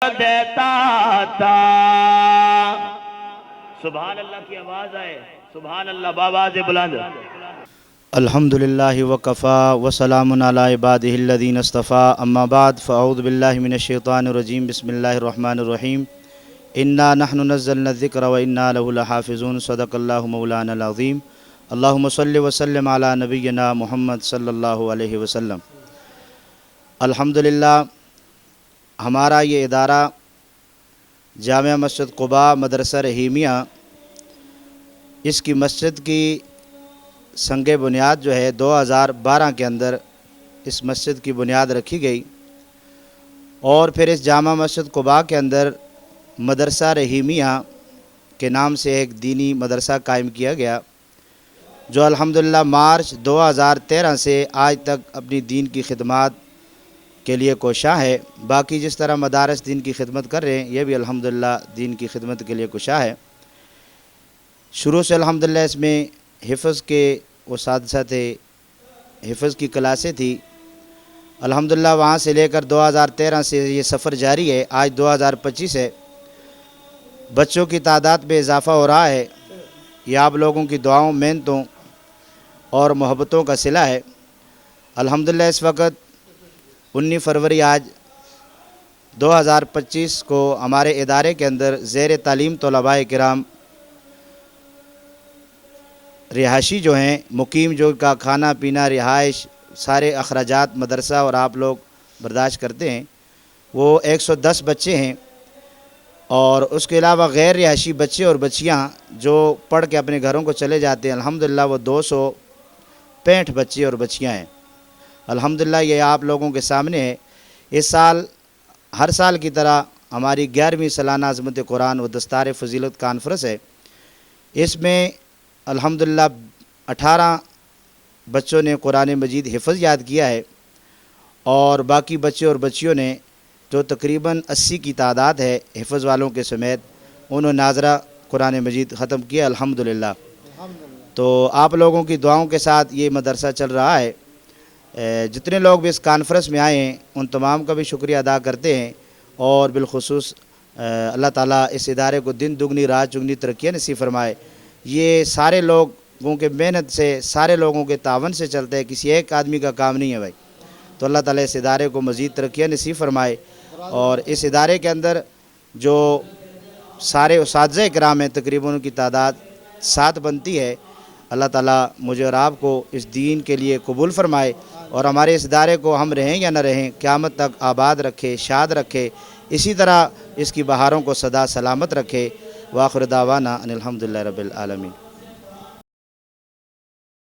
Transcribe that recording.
دیتا تھا۔ سبحان اللہ کی آواز آئے، سبحان اللہ بآواز بلند۔ الحمدللہ وکفا وسلام علی عبادہ الذین اصطفیٰ، اما بعد فاعوذ باللہ من الشیطان الرجیم، بسم اللہ الرحمن الرحیم۔ انا نحن نزلنا الذکر وانا لہ لحافظون، صدق اللہ مولانا العظیم۔ اللہم صلی وسلم علی نبینا محمد صلی اللہ علیہ وسلم۔ الحمدللہ ہمارا یہ ادارہ جامعہ مسجد قباء مدرسہ رحیمیہ، اس کی مسجد کی سنگ بنیاد جو ہے 2012 کے اندر اس مسجد کی بنیاد رکھی گئی، اور پھر اس جامعہ مسجد قباء کے اندر مدرسہ رحیمیہ کے نام سے ایک دینی مدرسہ قائم کیا گیا، جو الحمدللہ مارچ 2013 سے آج تک اپنی دین کی خدمات کے لیے کوشاں ہے۔ باقی جس طرح مدارس دین کی خدمت کر رہے ہیں، یہ بھی الحمدللہ دین کی خدمت کے لیے کوشاں ہے۔ شروع سے الحمدللہ اس میں حفظ کے اساتذہ تھے، حفظ کی کلاسیں تھی، الحمدللہ وہاں سے لے کر 2013 سے یہ سفر جاری ہے، آج 2025 ہے۔ بچوں کی تعداد میں اضافہ ہو رہا ہے، یہ آپ لوگوں کی دعاؤں، محنتوں اور محبتوں کا صلہ ہے۔ الحمدللہ اس وقت 19 فروری آج 2025 کو ہمارے ادارے کے اندر زیر تعلیم طلباء کرام رہائشی جو ہیں، مقیم جو کا کھانا پینا، رہائش، سارے اخراجات مدرسہ اور آپ لوگ برداشت کرتے ہیں، وہ 110 بچے ہیں، اور اس کے علاوہ غیر رہائشی بچے اور بچیاں جو پڑھ کے اپنے گھروں کو چلے جاتے ہیں، الحمدللہ وہ 265 بچے اور بچیاں ہیں۔ الحمدللہ یہ آپ لوگوں کے سامنے ہے۔ اس سال ہر سال کی طرح ہماری 11ویں سالانہ عظمت قرآن و دستار فضیلت کانفرنس ہے۔ اس میں الحمدللہ 18 بچوں نے قرآن مجید حفظ یاد کیا ہے، اور باقی بچے اور بچیوں نے جو تقریباً 80 کی تعداد ہے حفظ والوں کے سمیت، انہوں نے ناظرہ قرآن مجید ختم کیا الحمدللہ۔ تو آپ لوگوں کی دعاؤں کے ساتھ یہ مدرسہ چل رہا ہے۔ جتنے لوگ بھی اس کانفرنس میں آئے ہیں ان تمام کا بھی شکریہ ادا کرتے ہیں، اور بالخصوص اللہ تعالیٰ اس ادارے کو دن دگنی رات چگنی ترقیاں نصیب فرمائے۔ یہ سارے لوگوں کے محنت سے، سارے لوگوں کے تعاون سے چلتا ہے، کسی ایک آدمی کا کام نہیں ہے بھائی۔ تو اللہ تعالیٰ اس ادارے کو مزید ترقیاں نصیب فرمائے، اور اس ادارے کے اندر جو سارے اساتذہ کرام ہیں، تقریباً ان کی تعداد 7 بنتی ہے۔ اللہ تعالیٰ مجھے اور آپ کو اس دین کے لیے قبول فرمائے، اور ہمارے اس ادارے کو ہم رہیں یا نہ رہیں قیامت تک آباد رکھے، شاد رکھے، اسی طرح اس کی بہاروں کو سدا سلامت رکھے۔ وآخر دعوانا ان الحمدللہ رب العالمین۔